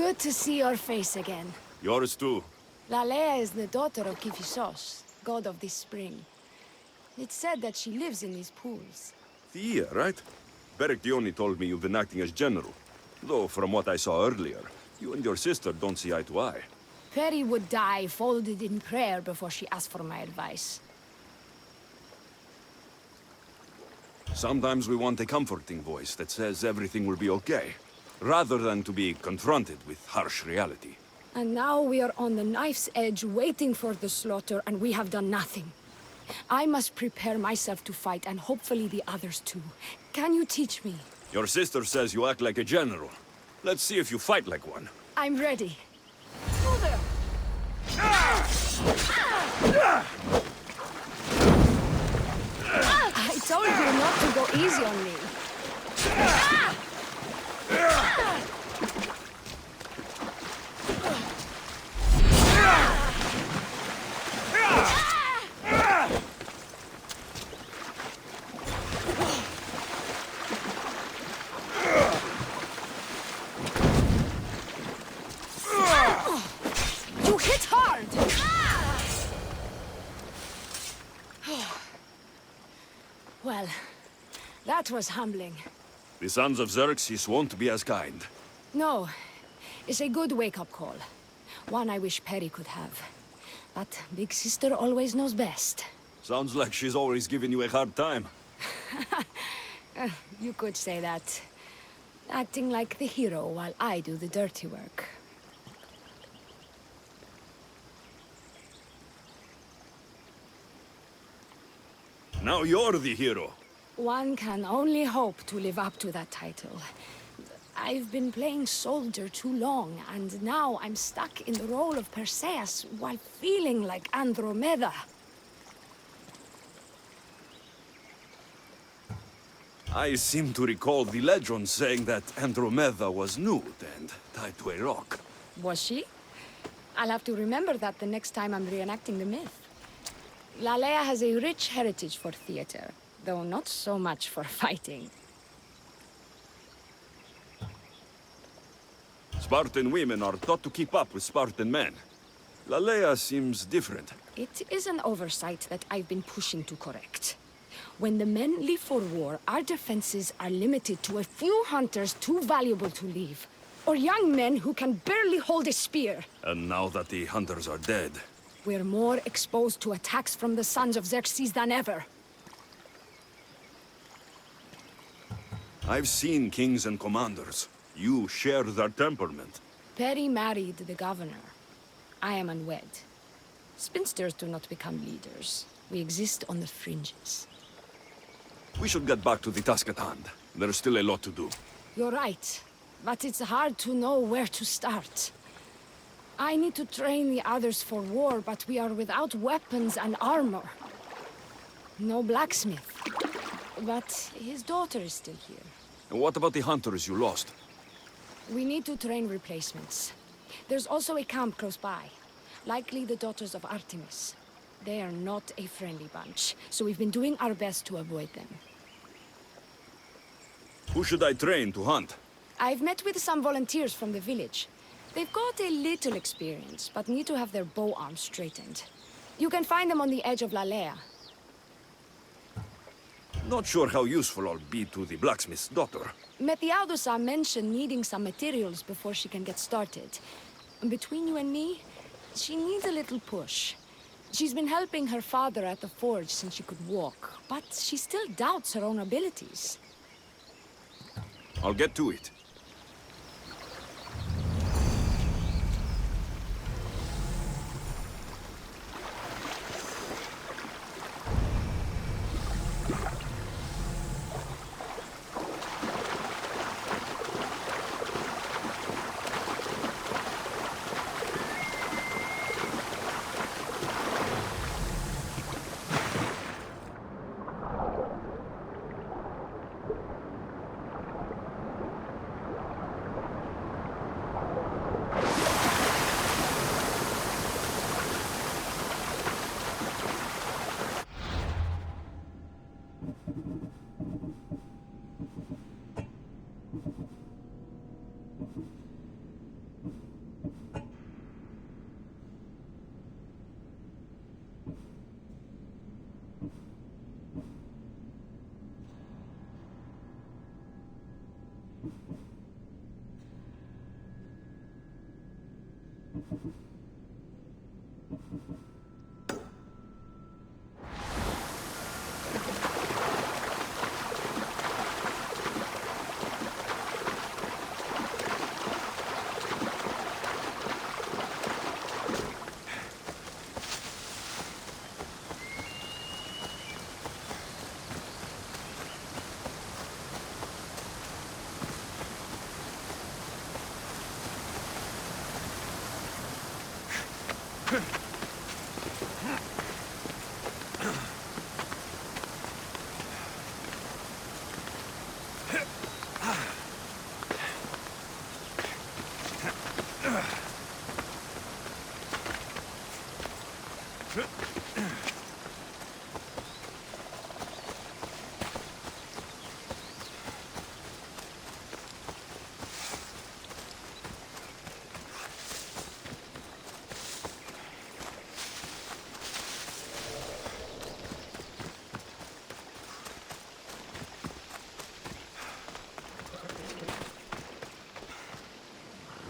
Good to see your face again. Yours too. Lalea is the daughter of Kifisos, god of the spring. It's said that she lives in these pools. Thea, right? Berictioni told me you've been acting as general. Though, from what I saw earlier, you and your sister don't see eye to eye. Peri would die folded in prayer before she asked for my advice. Sometimes we want a comforting voice that says everything will be okay, rather than to be confronted with harsh reality. And now we are on the knife's edge waiting for the slaughter, and we have done nothing. I must prepare myself to fight, and hopefully the others too. Can you teach me? Your sister says you act like a general. Let's see if you fight like one. I'm ready. Mother! I told you not to go easy on me. You hit hard! Well, that was humbling. The sons of Xerxes won't be as kind. No, it's a good wake-up call. One I wish Peri could have. But Big Sister always knows best. Sounds like she's always giving you a hard time. You could say that. Acting like the hero while I do the dirty work. Now you're the hero. One can only hope to live up to that title. I've been playing soldier too long, and now I'm stuck in the role of Perseus while feeling like Andromeda. I seem to recall the legend saying that Andromeda was nude and tied to a rock. Was she? I'll have to remember that the next time I'm reenacting the myth. Lalea has a rich heritage for theater, though not so much for fighting. Spartan women are taught to keep up with Spartan men. Lalea seems different. It is an oversight that I've been pushing to correct. When the men leave for war, our defenses are limited to a few hunters too valuable to leave, or young men who can barely hold a spear. And now that the hunters are dead, We're more exposed to attacks from the sons of Xerxes than ever. I've seen kings and commanders. You share their temperament. Peri married the governor. I am unwed. Spinsters do not become leaders. We exist on the fringes. We should get back to the task at hand. There's still a lot to do. You're right, but it's hard to know where to start. I need to train the others for war, but we are without weapons and armor. No blacksmith. But his daughter is still here. And what about the hunters you lost? We need to train replacements. There's also a camp close by. Likely the daughters of Artemis. They are not a friendly bunch, so we've been doing our best to avoid them. Who should I train to hunt? I've met with some volunteers from the village. They've got a little experience, but need to have their bow arms straightened. You can find them on the edge of Lalea. Not sure how useful I'll be to the blacksmith's daughter. Methiadusa mentioned needing some materials before she can get started. Between you and me, she needs a little push. She's been helping her father at the forge since she could walk, but she still doubts her own abilities. I'll get to it.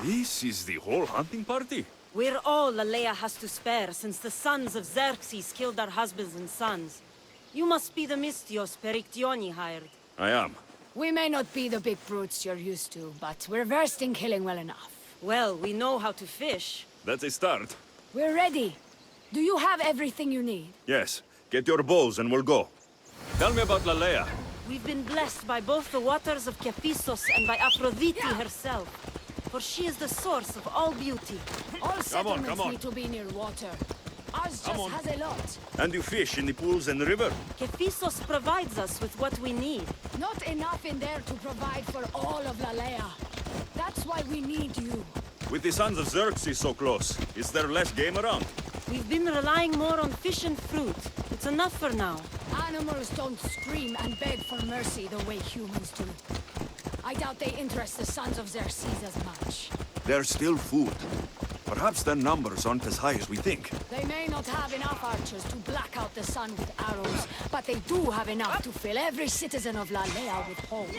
This is the whole hunting party? We're all Lalea has to spare since the sons of Xerxes killed our husbands and sons. You must be the Misthios Perictioni hired. I am. We may not be the big brutes you're used to, but we're versed in killing well enough. Well, we know how to fish. That's a start. We're ready. Do you have everything you need? Yes. Get your bows and we'll go. Tell me about Lalea. We've been blessed by both the waters of Kephissos and by Aphrodite herself. For she is the source of all beauty. All settlements come on. need to be near water. Ours just on. has a lot. And you fish in the pools and the river? Kephissos provides us with what we need. Not enough in there to provide for all of Lalea. That's why we need you. With the sons of Xerxes so close, is there less game around? We've been relying more on fish and fruit. It's enough for now. Animals don't scream and beg for mercy the way humans do. I doubt they interest the sons of Xerxes as much. There's still food. Perhaps their numbers aren't as high as we think. They may not have enough archers to black out the sun with arrows, but they do have enough to fill every citizen of Lalea with holes.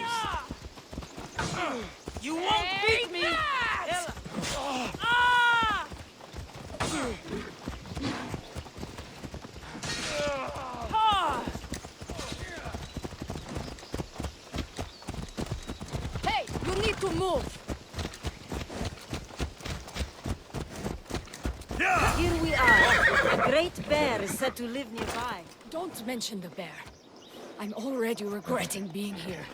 You won't beat me! Hey, you need to move! Here we are. A great bear is said to live nearby. Don't mention the bear. I'm already regretting being here.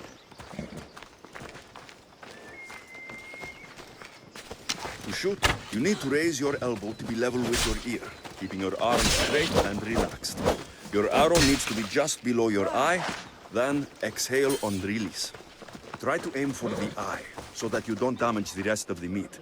To shoot, you need to raise your elbow to be level with your ear, keeping your arm straight and relaxed. Your arrow needs to be just below your eye, then exhale on release. Try to aim for the eye, so that you don't damage the rest of the meat.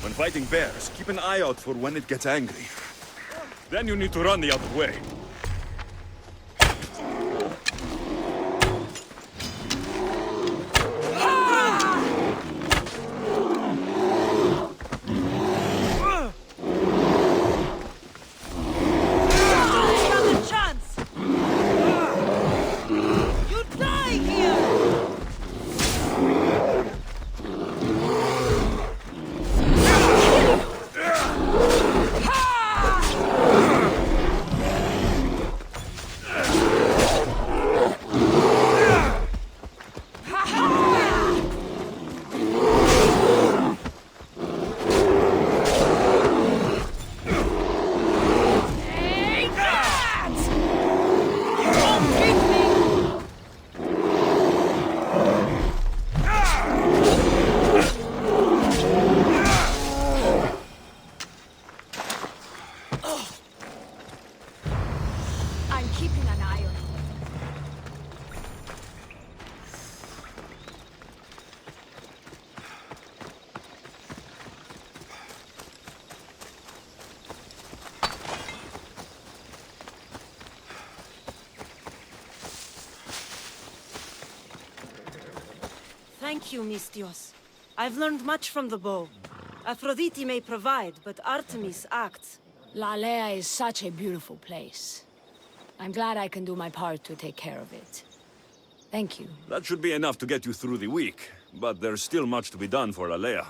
When fighting bears, keep an eye out for when it gets angry. Then you need to run the other way. I'm keeping an eye on him. Thank you, Misthios. I've learned much from the bow. Aphrodite may provide, but Artemis acts. Lalea is such a beautiful place. I'm glad I can do my part to take care of it. Thank you. That should be enough to get you through the week, but there's still much to be done for Lalea.